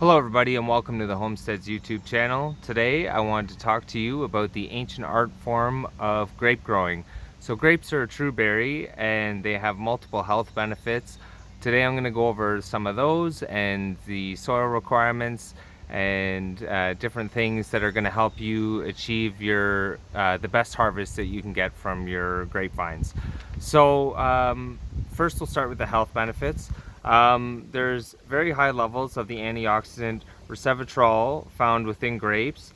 Hello everybody and welcome to the Homesteads YouTube channel. Today I wanted to talk to you about the ancient art form of grape growing. So grapes are a true berry and they have multiple health benefits. Today I'm going to go over some of those and the soil requirements and different things that are going to help you achieve your the best harvest that you can get from your grapevines. So first we'll start with the health benefits. There's very high levels of the antioxidant resveratrol found within grapes.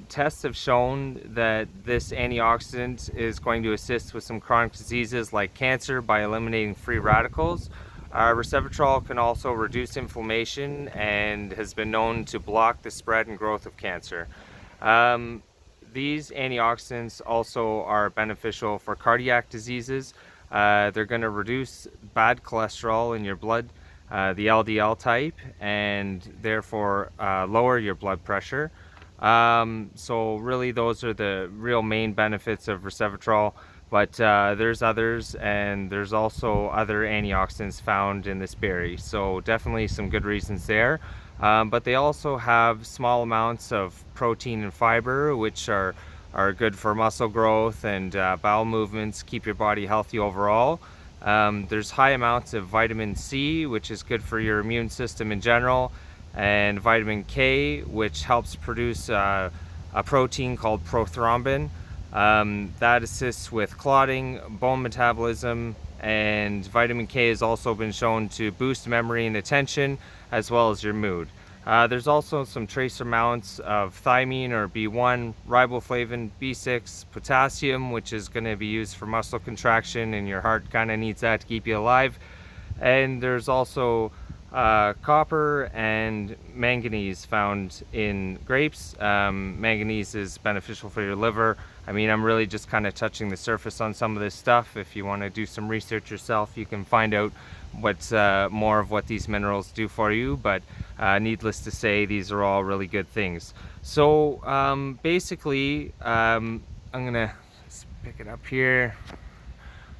Tests have shown that this antioxidant is going to assist with some chronic diseases like cancer by eliminating free radicals. Resveratrol can also reduce inflammation and has been known to block the spread and growth of cancer. These antioxidants also are beneficial for cardiac diseases. They're going to reduce bad cholesterol in your blood, the LDL type, and therefore lower your blood pressure. So really those are the real main benefits of resveratrol, but there's others, and there's also other antioxidants found in this berry. So definitely some good reasons there. But they also have small amounts of protein and fiber, which are good for muscle growth and bowel movements, keep your body healthy overall. There's high amounts of vitamin C, which is good for your immune system in general, and vitamin K, which helps produce a protein called prothrombin. That assists with clotting, bone metabolism, and vitamin K has also been shown to boost memory and attention, as well as your mood. There's also some trace amounts of thiamine or B1, riboflavin, B6, potassium, which is going to be used for muscle contraction, and your heart kind of needs that to keep you alive. And there's also copper and manganese found in grapes. Manganese is beneficial for your liver. I mean, I'm really just kind of touching the surface on some of this stuff. If you want to do some research yourself, you can find out what's more of what these minerals do for you, but needless to say, these are all really good things. So basically, I'm gonna pick it up here.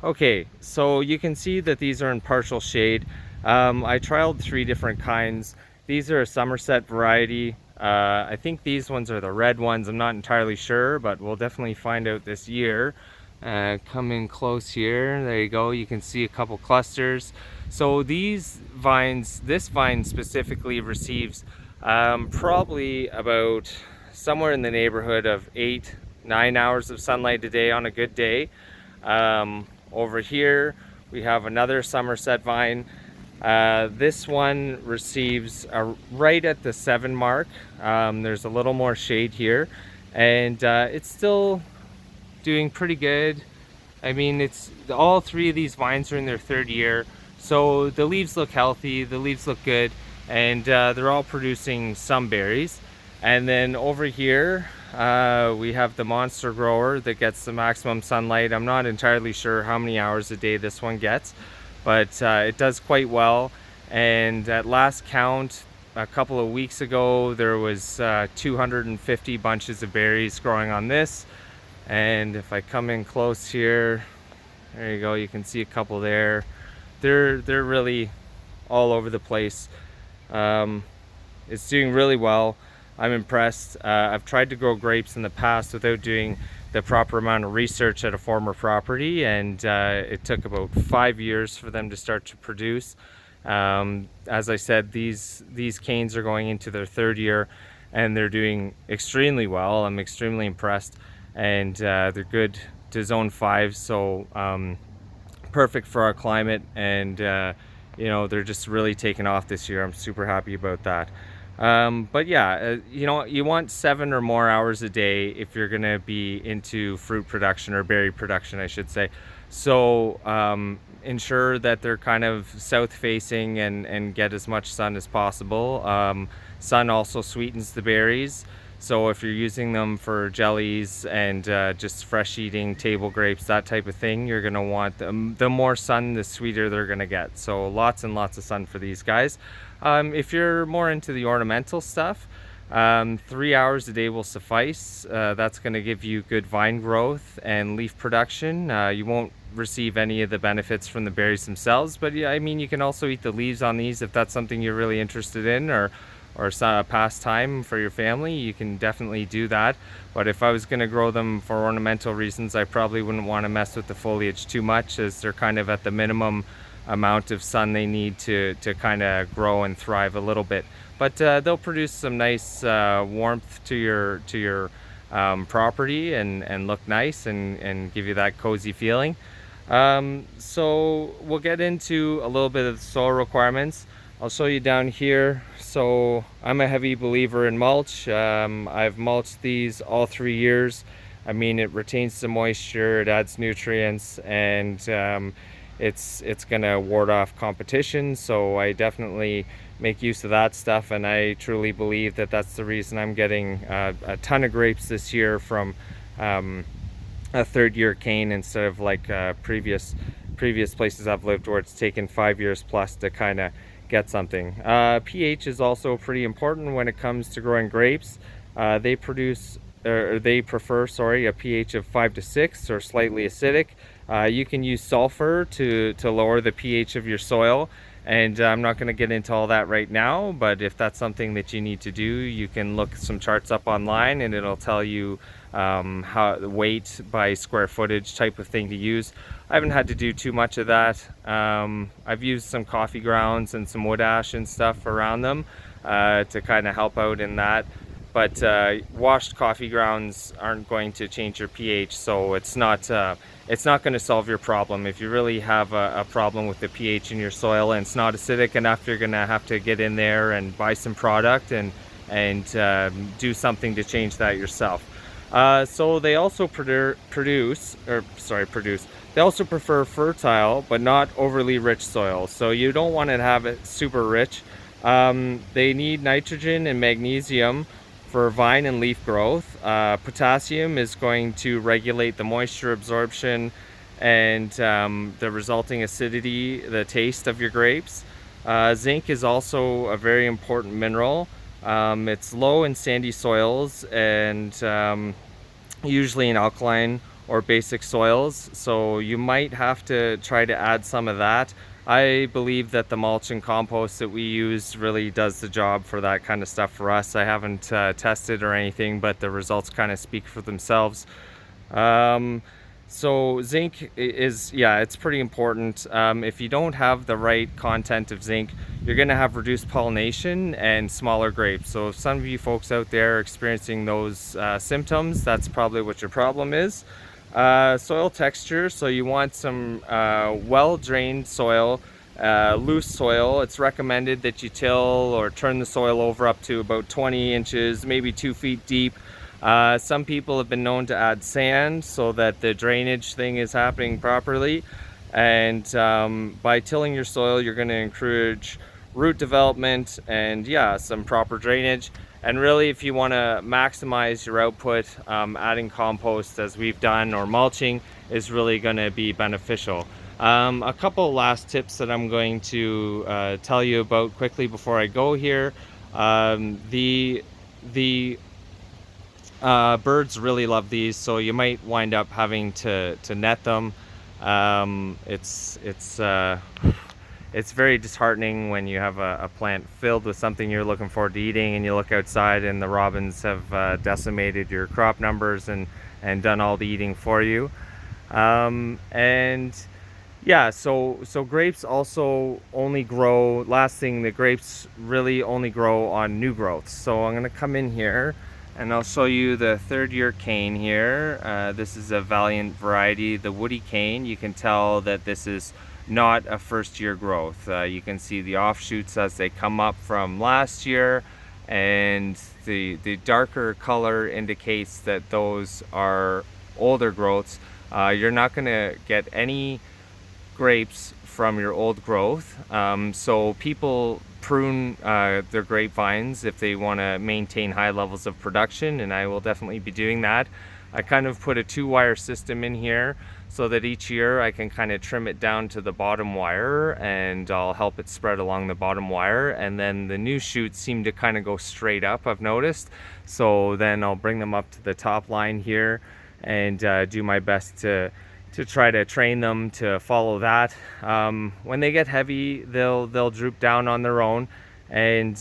Okay, so you can see that these are in partial shade. I trialed 3 different kinds. These are a Somerset variety. I think these ones are the red ones. I'm not entirely sure, but we'll definitely find out this year. Come in close here. There you go. You can see a couple clusters. So these vines, this vine specifically receives probably about somewhere in the neighborhood of 8-9 hours of sunlight a day on a good day. Over here we have another Somerset vine. This one receives right at the 7 mark. There's a little more shade here, and it's still doing pretty good. I mean, it's all 3 of these vines are in their 3rd year, so the leaves look healthy, the leaves look good, and they're all producing some berries. And then over here we have the monster grower that gets the maximum sunlight. I'm not entirely sure how many hours a day this one gets, but it does quite well. And at last count a couple of weeks ago, there was 250 bunches of berries growing on this. And if I come in close here, there you go, you can see a couple there. They're really all over the place. It's doing really well. I'm impressed. I've tried to grow grapes in the past without doing the proper amount of research at a former property, and it took about 5 years for them to start to produce. As I said, these canes are going into their 3rd year, and they're doing extremely well. I'm extremely impressed, and they're good to zone 5, so perfect for our climate, and you know, they're just really taking off this year. I'm super happy about that. But yeah, you know, you want 7 or more hours a day if you're gonna be into fruit production, or berry production I should say. So ensure that they're kind of south facing and get as much sun as possible. Sun also sweetens the berries, so if you're using them for jellies and just fresh eating table grapes, that type of thing, you're gonna want them. The more sun, the sweeter they're gonna get. So lots and lots of sun for these guys. If you're more into the ornamental stuff, 3 hours a day will suffice. That's going to give you good vine growth and leaf production. You won't receive any of the benefits from the berries themselves, but yeah, I mean, you can also eat the leaves on these if that's something you're really interested in, or or a pastime for your family, you can definitely do that. But if I was going to grow them for ornamental reasons, I probably wouldn't want to mess with the foliage too much, as they're kind of at the minimum amount of sun they need to kind of grow and thrive a little bit. But they'll produce some nice warmth to your property, and look nice, and give you that cozy feeling. So we'll get into a little bit of the soil requirements. I'll show you down here. So I'm a heavy believer in mulch. I've mulched these all 3 years. I mean, it retains the moisture, it adds nutrients, and it's gonna ward off competition. So I definitely make use of that stuff, and I truly believe that that's the reason I'm getting a ton of grapes this year from a third-year cane, instead of like previous places I've lived where it's taken 5 years plus to kind of get something. pH is also pretty important when it comes to growing grapes. They prefer, sorry, a pH of 5 to 6 or slightly acidic. You can use sulfur to lower the pH of your soil, and I'm not going to get into all that right now, but if that's something that you need to do, you can look some charts up online, and it'll tell you how weight by square footage type of thing to use. I haven't had to do too much of that. I've used some coffee grounds and some wood ash and stuff around them to kind of help out in that. But washed coffee grounds aren't going to change your pH, so it's not going to solve your problem. If you really have a problem with the pH in your soil and it's not acidic enough, you're going to have to get in there and buy some product and do something to change that yourself. So they also produce. They also prefer fertile but not overly rich soil. So you don't want to have it super rich. They need nitrogen and magnesium for vine and leaf growth. Potassium is going to regulate the moisture absorption and the resulting acidity, the taste of your grapes. Zinc is also a very important mineral. It's low in sandy soils and usually in alkaline or basic soils, so you might have to try to add some of that. I believe that the mulch and compost that we use really does the job for that kind of stuff for us. I haven't tested or anything, but the results kind of speak for themselves. So zinc is, yeah, it's pretty important. If you don't have the right content of zinc, you're going to have reduced pollination and smaller grapes. So if some of you folks out there are experiencing those symptoms, that's probably what your problem is. Soil texture, so you want some well-drained soil, loose soil. It's recommended that you till or turn the soil over up to about 20 inches, maybe 2 feet deep. Some people have been known to add sand so that the drainage thing is happening properly. And by tilling your soil, you're going to encourage root development and, yeah, some proper drainage. And really, if you want to maximize your output, adding compost, as we've done, or mulching is really going to be beneficial. A couple last tips that I'm going to tell you about quickly before I go here. The birds really love these, so you might wind up having to net them. It's very disheartening when you have a plant filled with something you're looking forward to eating, and you look outside and the robins have decimated your crop numbers and done all the eating for you. And yeah, so grapes also only grow, last thing, the grapes really only grow on new growth. So I'm going to come in here and I'll show you the third-year cane here. This is a Valiant variety, the woody cane. You can tell that this is not a first-year growth. You can see the offshoots as they come up from last year, and the darker color indicates that those are older growths. You're not going to get any grapes from your old growth. So people prune their grapevines if they want to maintain high levels of production, and I will definitely be doing that. I kind of put a 2-wire system in here so that each year I can kind of trim it down to the bottom wire, and I'll help it spread along the bottom wire, and then the new shoots seem to kind of go straight up, I've noticed. So then I'll bring them up to the top line here and do my best to try to train them to follow that. When they get heavy, they'll droop down on their own, and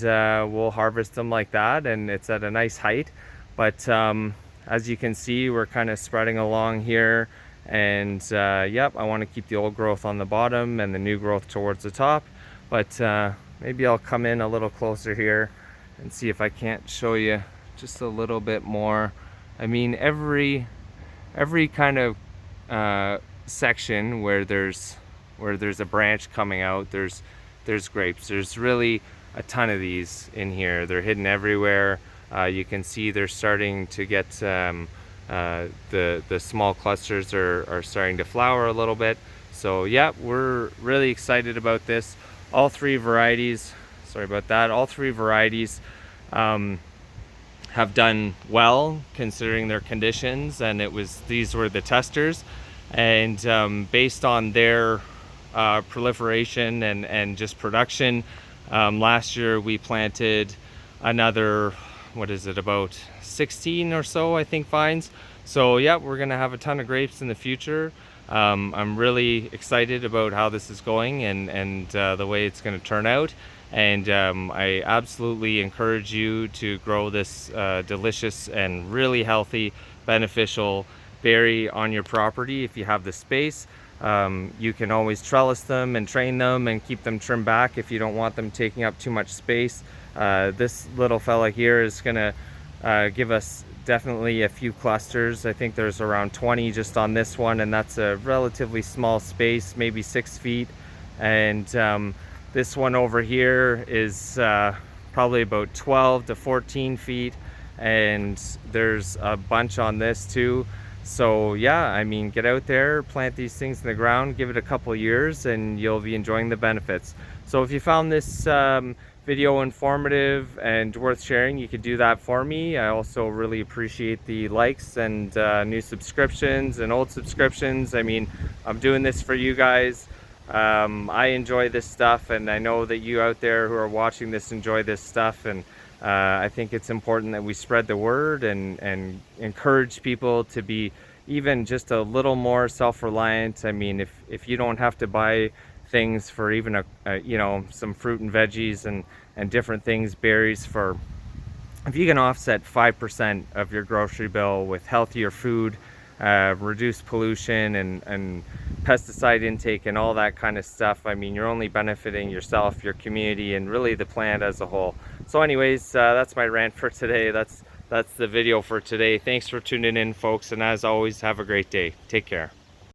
we'll harvest them like that, and it's at a nice height. But as you can see, we're kind of spreading along here, and yep, I want to keep the old growth on the bottom and the new growth towards the top. But maybe I'll come in a little closer here and see if I can't show you just a little bit more. I mean, every kind of section where there's a branch coming out, there's grapes. There's really a ton of these in here. They're hidden everywhere. You can see they're starting to get the small clusters are starting to flower a little bit. So yeah, we're really excited about this. All three varieties, sorry about that, all three varieties have done well considering their conditions, and these were the testers, and based on their proliferation and just production, last year we planted another, what is it, about 16 or so, I think, vines. So yeah, we're gonna have a ton of grapes in the future. I'm really excited about how this is going and the way it's going to turn out, and I absolutely encourage you to grow this delicious and really healthy, beneficial berry on your property if you have the space. You can always trellis them and train them and keep them trimmed back if you don't want them taking up too much space. This little fella here is going to give us definitely a few clusters. I think there's around 20 just on this one, and that's a relatively small space, maybe 6 feet. And this one over here is probably about 12 to 14 feet, and there's a bunch on this too. So yeah, I mean, get out there, plant these things in the ground, give it a couple years, and you'll be enjoying the benefits. So if you found this video informative and worth sharing, you could do that for me. I also really appreciate the likes and new subscriptions and old subscriptions. I mean, I'm doing this for you guys. I enjoy this stuff, and I know that you out there who are watching this enjoy this stuff, and I think it's important that we spread the word and encourage people to be even just a little more self-reliant. I mean, if you don't have to buy things for even you know, some fruit and veggies and different things, berries, for if you can offset 5% of your grocery bill with healthier food, reduce pollution and pesticide intake and all that kind of stuff, I mean, you're only benefiting yourself, your community, and really the plant as a whole. So anyways, that's my rant for today. That's the video for today. Thanks for tuning in, folks, and as always, have a great day. Take care.